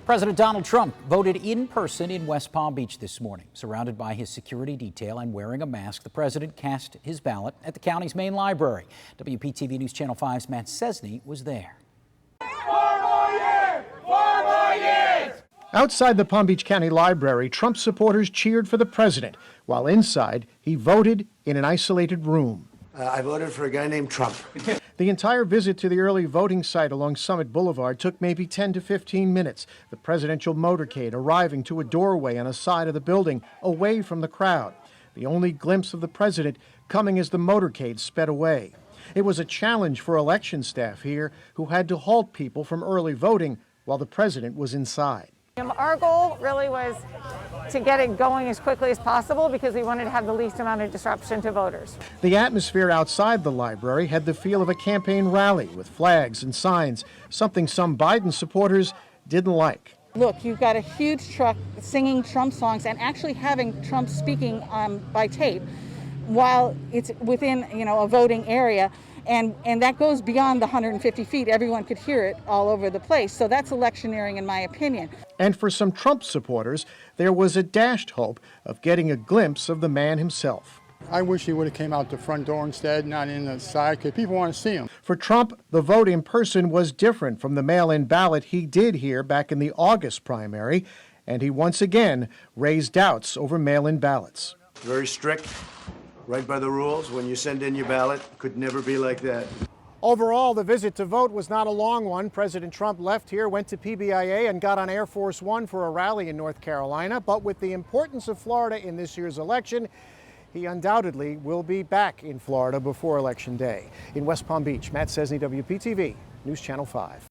President Donald Trump voted in person in West Palm Beach this morning. Surrounded by his security detail and wearing a mask, the president cast his ballot at the county's main library. WPTV News Channel 5's Matt Cesney was there. 4 more years! 4 more years! Outside the Palm Beach County Library, Trump supporters cheered for the president, while inside he voted in an isolated room. I voted for a guy named Trump. The entire visit to the early voting site along Summit Boulevard took maybe 10 to 15 minutes, the presidential motorcade arriving to a doorway on a side of the building, away from the crowd. The only glimpse of the president coming as the motorcade sped away. It was a challenge for election staff here who had to halt people from early voting while the president was inside. Our goal really was to get it going as quickly as possible because we wanted to have the least amount of disruption to voters. The atmosphere outside the library had the feel of a campaign rally with flags and signs, something some Biden supporters didn't like. Look, you've got a huge truck singing Trump songs and actually having Trump speaking by tape while it's within, a voting area. And that goes beyond the 150 feet. Everyone could hear it all over the place. So that's electioneering, in my opinion. And for some Trump supporters, there was a dashed hope of getting a glimpse of the man himself. I wish he would have came out the front door instead, not in the side, because people want to see him. For Trump, the vote in person was different from the mail-in ballot he did here back in the August primary, and he once again raised doubts over mail-in ballots. Very strict, right by the rules. When you send in your ballot, could never be like that. Overall, the visit to vote was not a long one. President Trump left here, went to PBIA, and got on Air Force One for a rally in North Carolina. But with the importance of Florida in this year's election, he undoubtedly will be back in Florida before Election Day. In West Palm Beach, Matt Cesney, WPTV News Channel 5.